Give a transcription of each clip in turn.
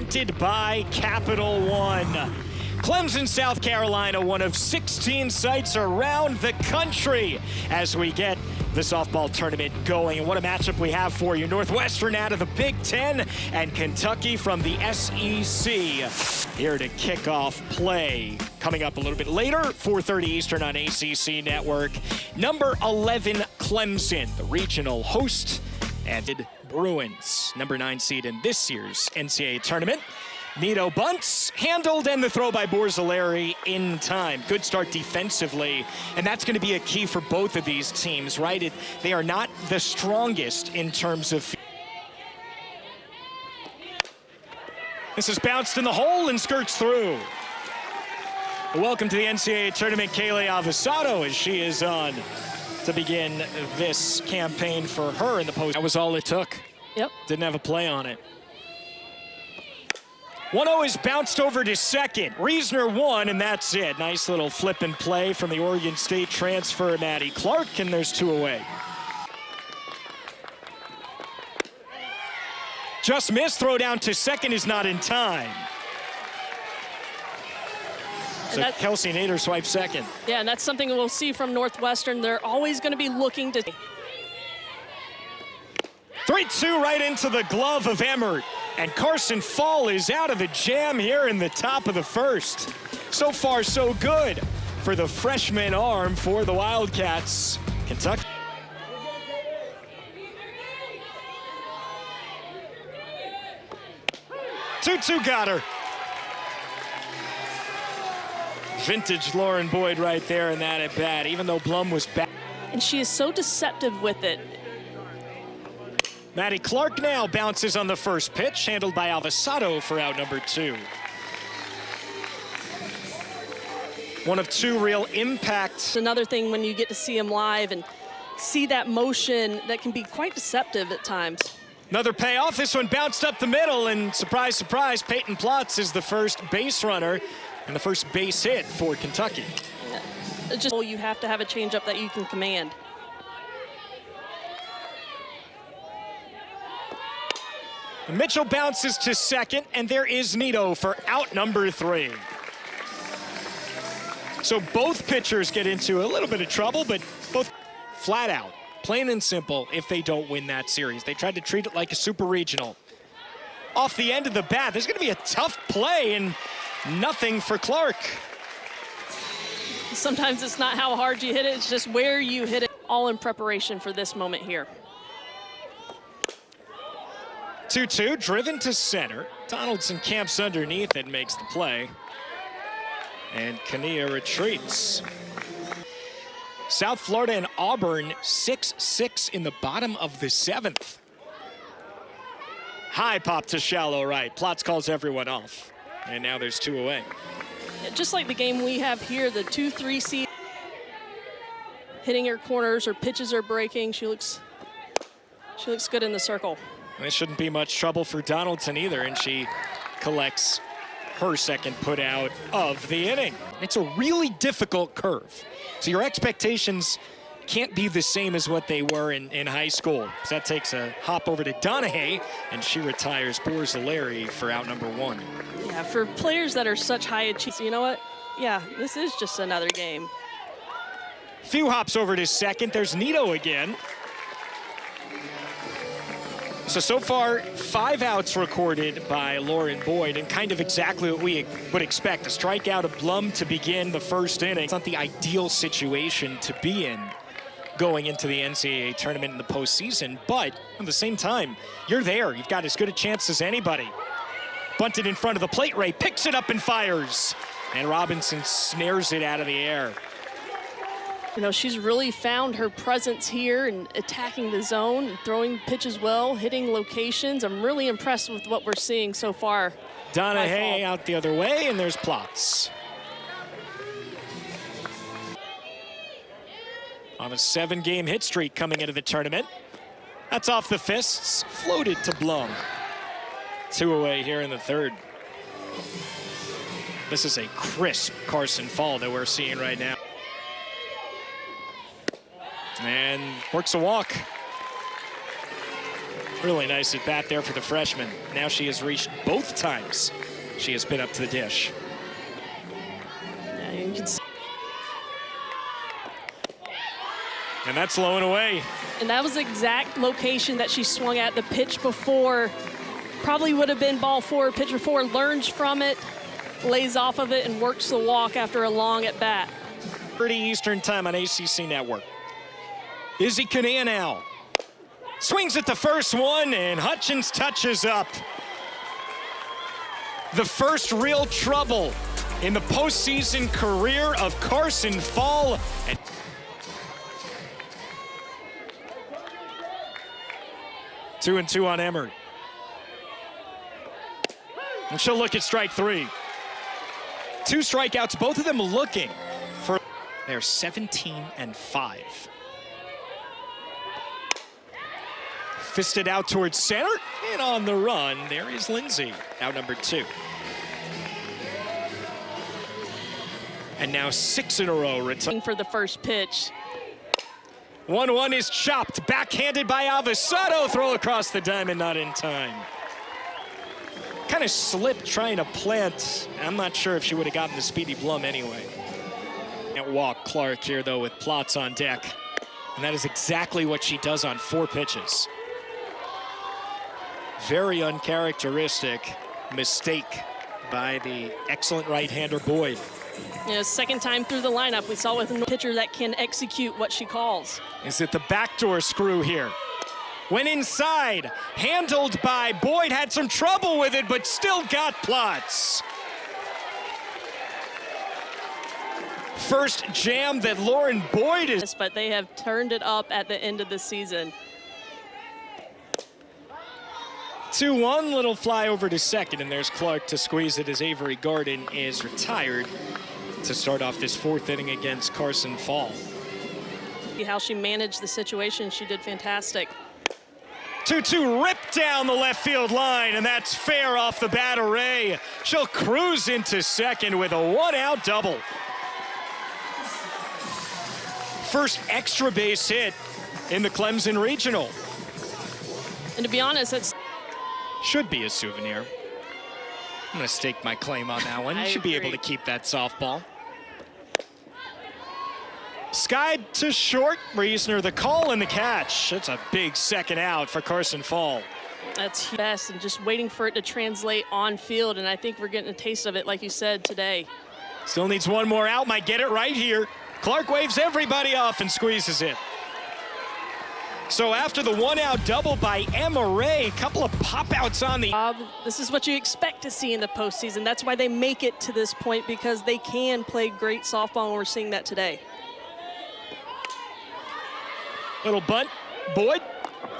presented by Capital One. Clemson, South Carolina, one of 16 sites around the country as we get the softball tournament going. And what a matchup we have for you. Northwestern out of the Big Ten and Kentucky from the SEC. Here to kick off play. Coming up a little bit later, 4:30 Eastern on ACC Network. Number 11, Clemson, the regional host, and Bruins, number 9 seed in this year's NCAA tournament. Nito bunts, handled, and the throw by Borzelleri in time. Good start defensively, and that's going to be a key for both of these teams, right? They are not the strongest in terms of... This is bounced in the hole and skirts through. Welcome to the NCAA tournament, Kaylee Avasado, as she is on to begin this campaign for her in the post. That was all it took. Yep. Didn't have a play on it. 1-0 is bounced over to second. Reisner won, and that's it. Nice little flip and play from the Oregon State transfer, Maddie Clark, and there's 2 away. Just missed, throw down to second is not in time. So Kelsey Nader swipes second. Yeah, and that's something we'll see from Northwestern. They're always going to be looking to... 3-2 right into the glove of Emmert. And Carson Fall is out of the jam here in the top of the first. So far, so good for the freshman arm for the Wildcats. Kentucky. Two got her. Vintage Lauren Boyd right there in that at bat, even though Blum was back. And she is so deceptive with it. Maddie Clark now bounces on the first pitch, handled by Avasado for out number 2. One of 2 real impacts. Another thing when you get to see him live and see that motion that can be quite deceptive at times. Another payoff. This one bounced up the middle, and surprise, surprise, Peyton Plotz is the first base runner and the first base hit for Kentucky. Yeah. It's just you have to have a changeup that you can command. Mitchell bounces to second, and there is Nito for out number 3. So both pitchers get into a little bit of trouble, but both flat out, plain and simple, if they don't win that series. They tried to treat it like a super regional. Off the end of the bat, there's going to be a tough play, and nothing for Clark. Sometimes it's not how hard you hit it, it's just where you hit it, all in preparation for this moment here. 2-2, driven to center. Donaldson camps underneath and makes the play. And Kania retreats. South Florida and Auburn 6-6 in the bottom of the 7th. High pop to shallow right. Plotz calls everyone off. And now there's 2 away. Yeah, just like the game we have here, the 2-3 seed. Hitting her corners, her pitches are breaking. She looks good in the circle. This shouldn't be much trouble for Donaldson either, and she collects her second put out of the inning. It's a really difficult curve. So your expectations can't be the same as what they were in high school. So that takes a hop over to Donahue, and she retires Borzelleri for out number 1. Yeah, for players that are such high achievers, you know what? Yeah, this is just another game. Few hops over to second. There's Nito again. So far, 5 outs recorded by Lauren Boyd, and kind of exactly what we would expect. A strikeout of Blum to begin the first inning. It's not the ideal situation to be in going into the NCAA tournament in the postseason, but at the same time, you're there. You've got as good a chance as anybody. Bunted in front of the plate, Ray picks it up and fires. And Robinson snares it out of the air. You know, she's really found her presence here and attacking the zone, and throwing pitches well, hitting locations. I'm really impressed with what we're seeing so far. Donahue out the other way, and there's Plotz. On a 7-game hit streak coming into the tournament. That's off the fists, floated to Blum. 2 away here in the 3rd. This is a crisp Carson Fall that we're seeing right now. And works a walk. Really nice at bat there for the freshman. Now she has reached both times she has been up to the dish. Yeah, you can see. And that's low and away. And that was the exact location that she swung at. The pitch before probably would have been ball four. Pitch before, learns from it, lays off of it, and works the walk after a long at bat. 30 Eastern time on ACC Network. Izzy Kinea now. Swings at the first one, and Hutchins touches up. The first real trouble in the postseason career of Carson Fall. And 2-2 on Emory. And she'll look at strike three. 2 strikeouts, both of them looking for. They're 17-5. Fisted out towards center, and on the run, there is Lindsay, out number 2. And now 6 in a row. For the first pitch. 1-1 is chopped, backhanded by Avesado, throw across the diamond, not in time. Kind of slipped trying to plant. I'm not sure if she would have gotten the Speedy Blum anyway. Can't walk Clark here though with Plotz on deck. And that is exactly what she does on 4 pitches. Very uncharacteristic mistake by the excellent right-hander Boyd. Yeah, second time through the lineup, we saw with a pitcher that can execute what she calls. Is it the backdoor screw here? Went inside, handled by Boyd, had some trouble with it, but still got Plotz. First jam that Lauren Boyd is. But they have turned it up at the end of the season. 2-1, little fly over to second, and there's Clark to squeeze it as Avery Garden is retired to start off this 4th inning against Carson Fall. How she managed the situation, she did fantastic. 2-2 ripped down the left field line, and that's fair off the bat array. She'll cruise into second with a 1-out double. First extra base hit in the Clemson Regional. And to be honest, it's should be a souvenir. I'm gonna stake my claim on that one. You should be able to keep that softball. Skied to short, Reisner the call and the catch. It's a big second out for Carson Fall. That's best, and just waiting for it to translate on field, and I think we're getting a taste of it, like you said, today. Still needs one more out, might get it right here. Clark waves everybody off and squeezes it. So after the 1-out double by Emma Ray, a couple of pop-outs on the... This is what you expect to see in the postseason. That's why they make it to this point, because they can play great softball, and we're seeing that today. Little bunt. Boyd,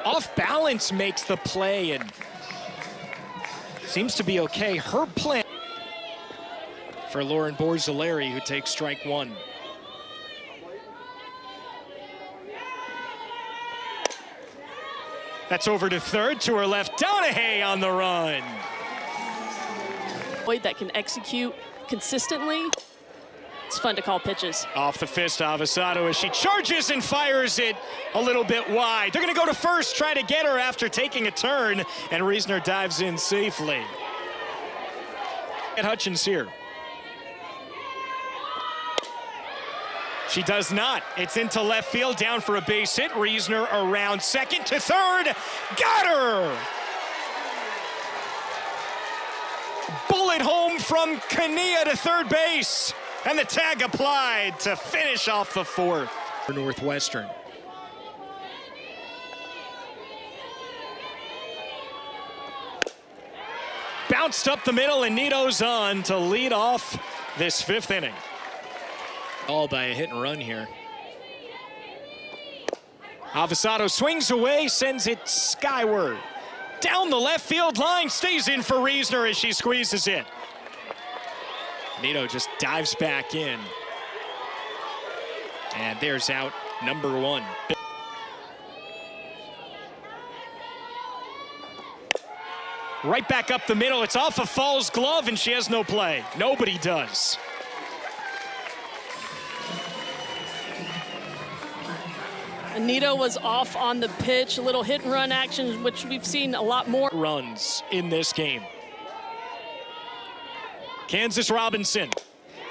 off balance, makes the play, and seems to be okay. Her plan for Lauren Borzilleri, who takes strike 1. That's over to third, to her left, Donahue on the run. Boyd that can execute consistently. It's fun to call pitches. Off the fist, Avesado, as she charges and fires it a little bit wide. They're gonna go to first, try to get her after taking a turn, and Reisner dives in safely. And Hutchins here. She does not. It's into left field, down for a base hit. Reisner around second to third. Got her! Bullet home from Kinea to third base. And the tag applied to finish off the 4th for Northwestern. Bounced up the middle, and Nito's on to lead off this 5th inning. All by a hit and run here. Avesado swings away, sends it skyward. Down the left field line, stays in for Reisner as she squeezes it. Nito just dives back in. And there's out number 1. Right back up the middle. It's off of Fall's glove, and she has no play. Nobody does. Anita was off on the pitch, a little hit and run action, which we've seen a lot more. Runs in this game. Kansas Robinson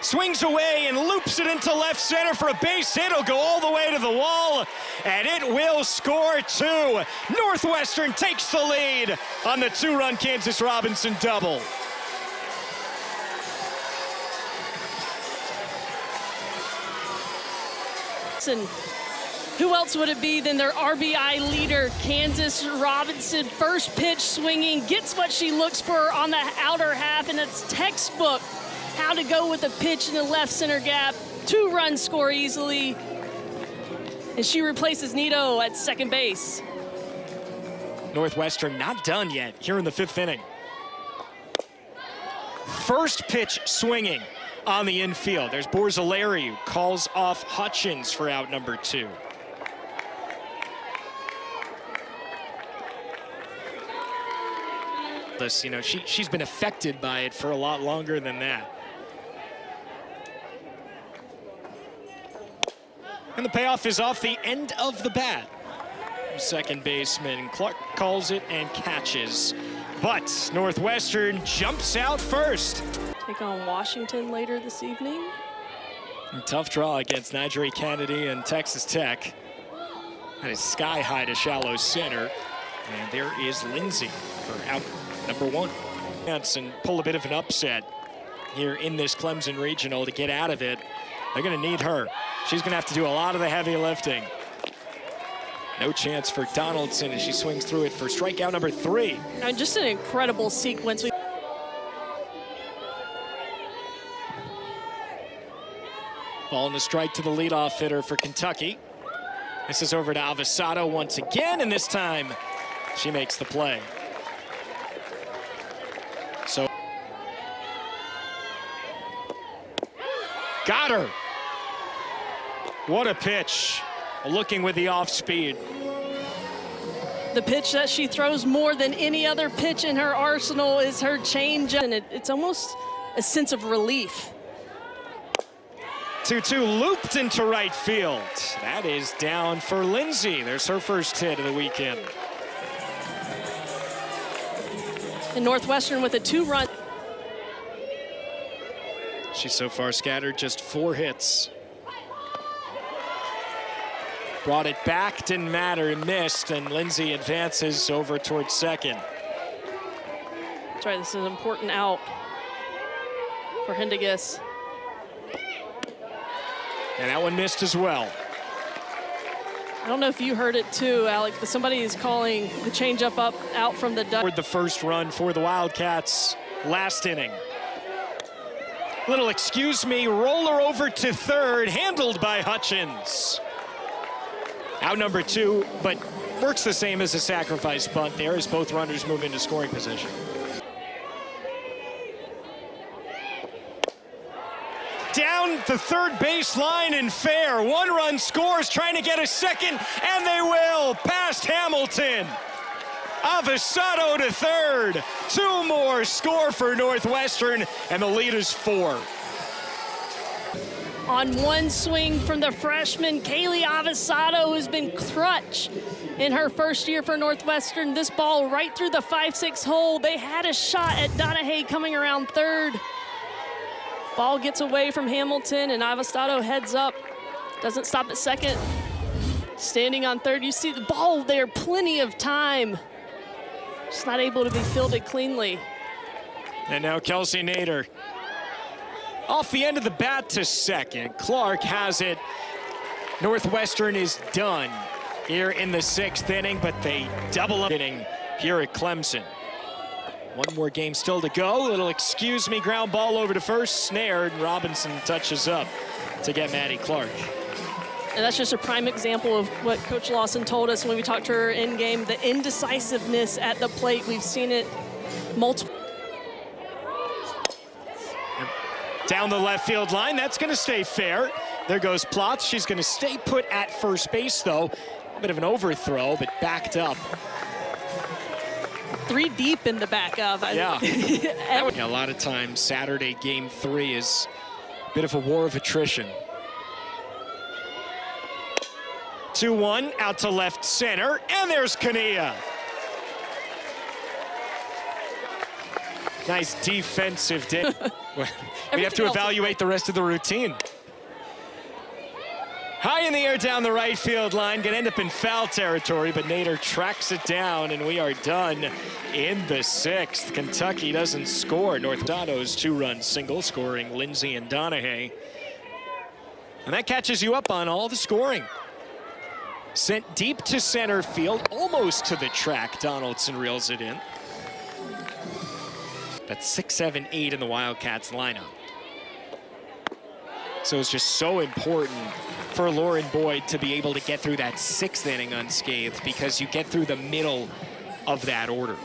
swings away and loops it into left center for a base hit. It'll go all the way to the wall, and it will score two. Northwestern takes the lead on the two-run Kansas Robinson double. And who else would it be than their RBI leader, Kansas Robinson? First pitch swinging, gets what she looks for on the outer half, and it's textbook how to go with a pitch in the left center gap. Two-run score easily. And she replaces Nito at second base. Northwestern not done yet here in the fifth inning. First pitch swinging on the infield. There's Borzalari, who calls off Hutchins for out number 2. You know, she's been affected by it for a lot longer than that. And the payoff is off the end of the bat. Second baseman Clark calls it and catches. But Northwestern jumps out first. Take on Washington later this evening. Tough draw against Nigeria Kennedy and Texas Tech. That is sky high to shallow center. And there is Lindsay for out number 1. And pull a bit of an upset here in this Clemson Regional to get out of it. They're going to need her. She's going to have to do a lot of the heavy lifting. No chance for Donaldson as she swings through it for strikeout number 3. And just an incredible sequence. Ball and a strike to the leadoff hitter for Kentucky. This is over to Avasado once again, and this time she makes the play. So, got her. What a pitch. Looking with the off speed. The pitch that she throws more than any other pitch in her arsenal is her changeup, and it's almost a sense of relief. 2-2 looped into right field. That is down for Lindsay. There's her first hit of the weekend. And Northwestern with a 2-run. She's so far scattered just 4 hits. Brought it back, didn't matter, missed, and Lindsay advances over towards second. That's right, this is an important out for Hendigas. And that one missed as well. I don't know if you heard it too, Alec, but somebody is calling the changeup up out from the duck. The first run for the Wildcats last inning. Little excuse me, roller over to third, handled by Hutchins. Out number 2, but works the same as a sacrifice bunt there as both runners move into scoring position. Down the third baseline and fair. 1-run scores, trying to get a second, and they will. Past Hamilton. Avasado to third. 2 more score for Northwestern, and the lead is 4. On one swing from the freshman, Kaylee Avasado, who's been crutch in her first year for Northwestern. This ball right through the 5-6 hole. They had a shot at Donahue coming around third. Ball gets away from Hamilton, and Avasado heads up. Doesn't stop at second. Standing on third, you see the ball there, plenty of time. Just not able to be fielded cleanly. And now Kelsey Nader. Off the end of the bat to second. Clark has it. Northwestern is done here in the 6th inning, but they double up inning here at Clemson. One more game still to go. Little excuse me ground ball over to first, snared. Robinson touches up to get Maddie Clark. And that's just a prime example of what Coach Lawson told us when we talked to her in game, the indecisiveness at the plate. We've seen it multiple. Down the left field line, that's going to stay fair. There goes Plotz. She's going to stay put at first base, though. A bit of an overthrow, but backed up. 3 deep in the back of. Yeah. A lot of times, Saturday game 3 is a bit of a war of attrition. 2-1 out to left center, and there's Kania. Nice defensive day. We have to evaluate the rest of the routine. High in the air down the right field line, gonna end up in foul territory, but Nader tracks it down, and we are done in the sixth. Kentucky doesn't score. Northwestern's 2-run single, scoring Lindsay and Donahue. And that catches you up on all the scoring. Sent deep to center field, almost to the track. Donaldson reels it in. That's 6, 7, 8 in the Wildcats lineup. So it's just so important for Lauren Boyd to be able to get through that 6th inning unscathed, because you get through the middle of that order.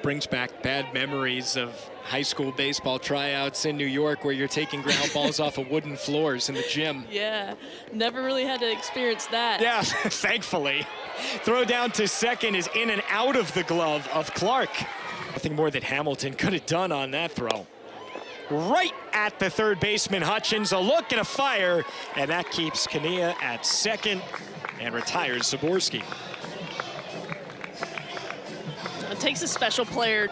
Brings back bad memories of high school baseball tryouts in New York where you're taking ground balls off of wooden floors in the gym. Yeah, never really had to experience that. Yeah, thankfully. Throw down to second is in and out of the glove of Clark. Nothing more that Hamilton could have done on that throw. Right at the third baseman Hutchins, a look and a fire, and that keeps Kania at second and retires Zaborski. It takes a special player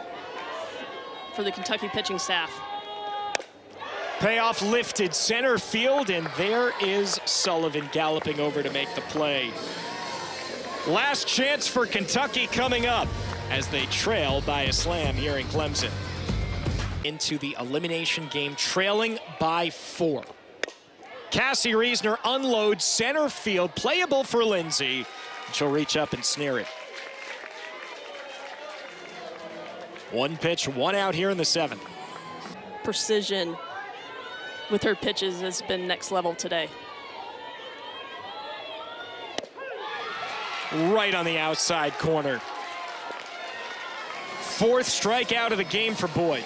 for the Kentucky pitching staff. Payoff lifted center field, and there is Sullivan galloping over to make the play. Last chance for Kentucky coming up as they trail by a slam here in Clemson. Into the elimination game, trailing by 4. Cassie Reisner unloads center field, playable for Lindsay. She'll reach up and snare it. 1 pitch, 1 out here in the 7th. Precision with her pitches has been next level today. Right on the outside corner. 4th strikeout of the game for Boyd.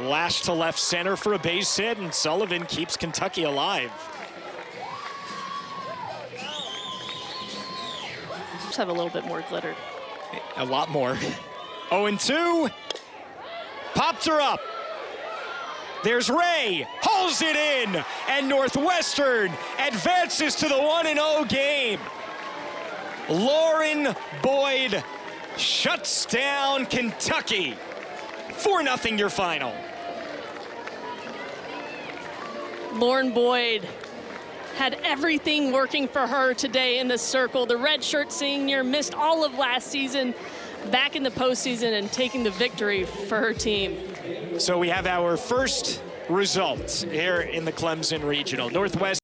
Lash to left center for a base hit, and Sullivan keeps Kentucky alive. Just have a little bit more glitter. A lot more. 0-2. Popped her up. There's Ray, hauls it in, and Northwestern advances to the 1-0 game. Lauren Boyd shuts down Kentucky. 4-0 your final. Lauren Boyd had everything working for her today in the circle. The redshirt senior missed all of last season, back in the postseason and taking the victory for her team. So we have our first result here in the Clemson Regional. Northwestern